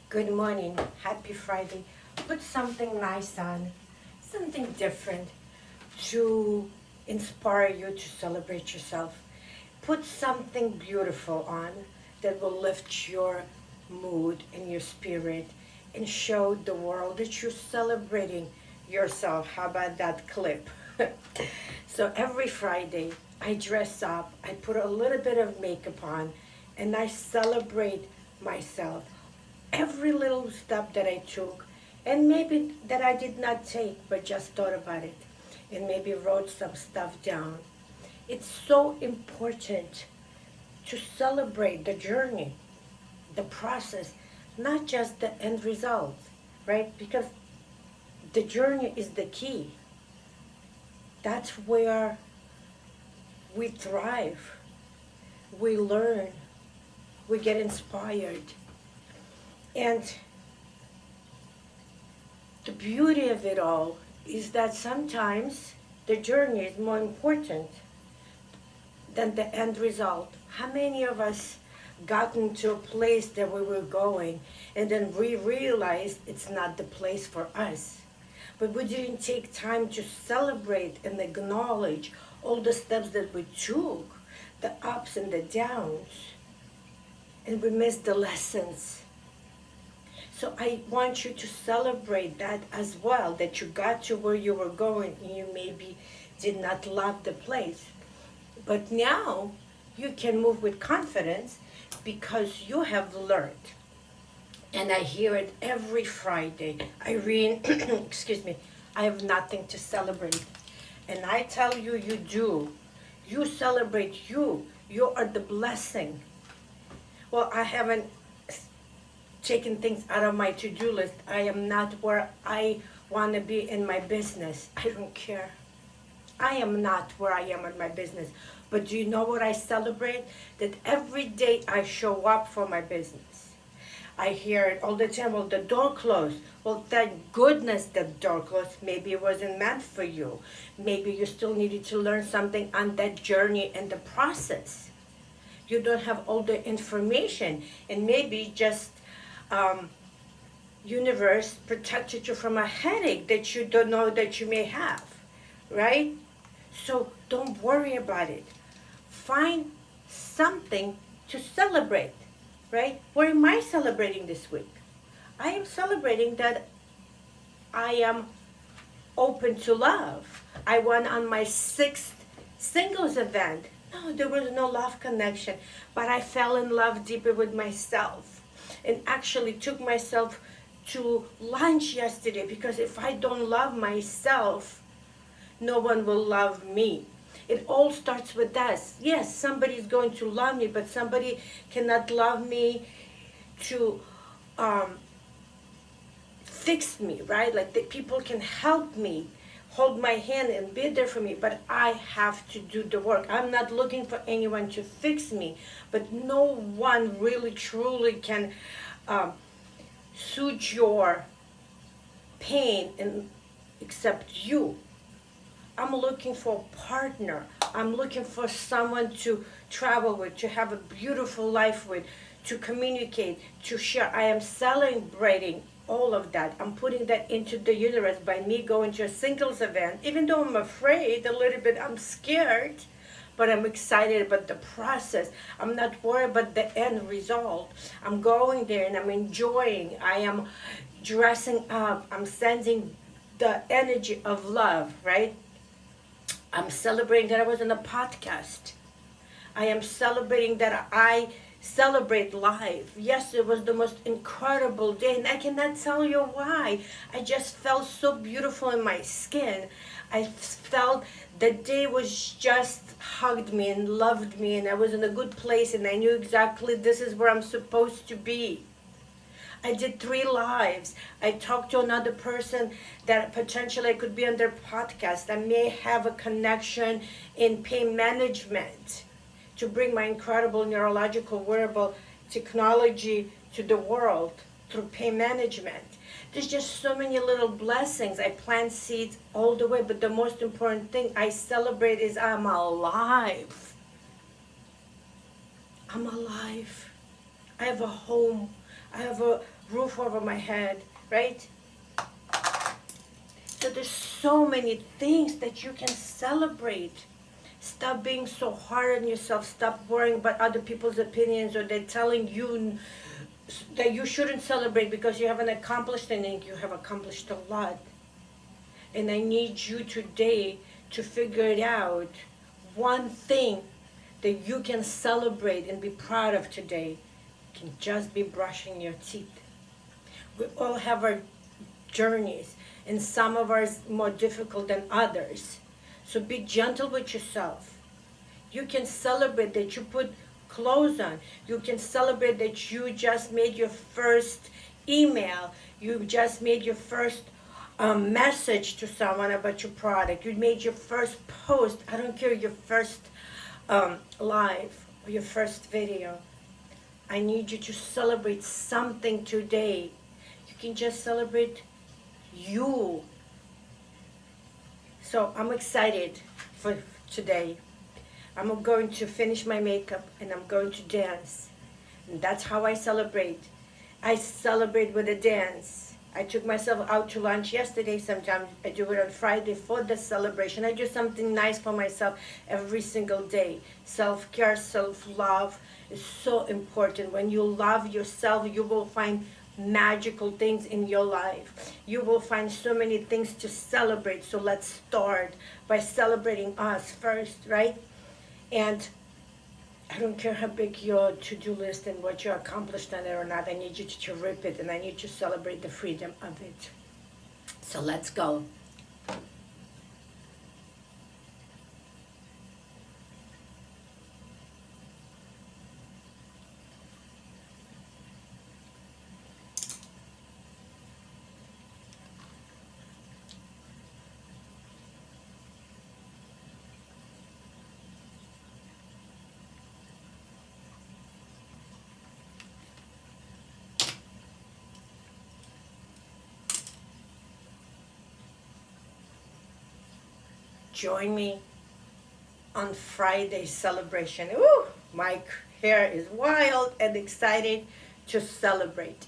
Good morning. Happy Friday. Put something nice on, something different to inspire you to celebrate yourself. Put something beautiful on that will lift your mood and your spirit and show the world that you're celebrating yourself. How about that clip? So every Friday, I dress up, I put a little bit of makeup on, and I celebrate myself every little step that I took, and maybe that I did not take, but just thought about it, and maybe wrote some stuff down. It's so important to celebrate the journey, the process, not just the end result, right? Because the journey is the key. That's where we thrive, we learn, we get inspired. And the beauty of it all is that sometimes the journey is more important than the end result. How many of us gotten to a place that we were going and then we realized it's not the place for us? But we didn't take time to celebrate and acknowledge all the steps that we took, the ups and the downs, and we missed the lessons. So I want you to celebrate that as well, that you got to where you were going and you maybe did not love the place. But now you can move with confidence because you have learned. And I hear it every Friday. Irene, excuse me, I have nothing to celebrate. And I tell you, you do. You celebrate you. You are the blessing. Well, I haven't taking things out of my to-do list. I am not where I want to be in my business. I don't care. I am not where I am in my business. But do you know what I celebrate? That every day I show up for my business. I hear it all the time. Well, the door closed. Well, thank goodness the door closed. Maybe it wasn't meant for you. Maybe you still needed to learn something on that journey and the process. You don't have all the information. And maybe just universe protected you from a headache that you don't know that you may have, right? So don't worry about it. Find something to celebrate, right? What am I celebrating this week? I am celebrating that I am open to love. I went on my sixth singles event. No, there was no love connection, but I fell in love deeper with myself and actually took myself to lunch yesterday because if I don't love myself, no one will love me. It all starts with us. Yes, somebody is going to love me, but somebody cannot love me to fix me, right? Like the people can help me, hold my hand and be there for me, but I have to do the work. I'm not looking for anyone to fix me, but no one really truly can soothe your pain and except you. I'm looking for a partner. I'm looking for someone to travel with, to have a beautiful life with, to communicate, to share. I am celebrating all of that. I'm putting that into the universe by me going to a singles event. Even though I'm afraid a little bit, I'm scared, but I'm excited about the process. I'm not worried about the end result. I'm going there and I'm enjoying. I am dressing up. I'm sending the energy of love, right? I'm celebrating that I was on a podcast. I am celebrating that I celebrate life. Yes, it was the most incredible day, and I cannot tell you why. I just felt so beautiful in my skin. I felt the day was just hugged me and loved me, and I was in a good place, and I knew exactly this is where I'm supposed to be. I did 3 lives. I talked to another person that potentially I could be on their podcast. I may have a connection in pain management to bring my incredible neurological wearable technology to the world through pain management. There's just so many little blessings. I plant seeds all the way, but the most important thing I celebrate is I'm alive. I'm alive. I have a home. I have a roof over my head, right? So there's so many things that you can celebrate. Stop being so hard on yourself. Stop worrying about other people's opinions, or they're telling you that you shouldn't celebrate because you haven't accomplished anything. You have accomplished a lot. And I need you today to figure it out. One thing that you can celebrate and be proud of today can just be brushing your teeth. We all have our journeys, and some of ours more difficult than others. So be gentle with yourself. You can celebrate that you put clothes on. You can celebrate that you just made your first email. You just made your first message to someone about your product. You made your first post. I don't care, your first live or your first video. I need you to celebrate something today. You can just celebrate you. So I'm excited for today. I'm going to finish my makeup and I'm going to dance. And that's how I celebrate. I celebrate with a dance. I took myself out to lunch yesterday. Sometimes I do it on Friday for the celebration. I do something nice for myself every single day. Self-care, self-love is so important. When you love yourself, you will find magical things in your life. You will find so many things to celebrate. So let's start by celebrating us first, right? And I don't care how big your to-do list and what you accomplished on it or not. I need you to rip it, and I need you to celebrate the freedom of it. So let's go. Join me on Friday's celebration. Ooh, my hair is wild and excited to celebrate.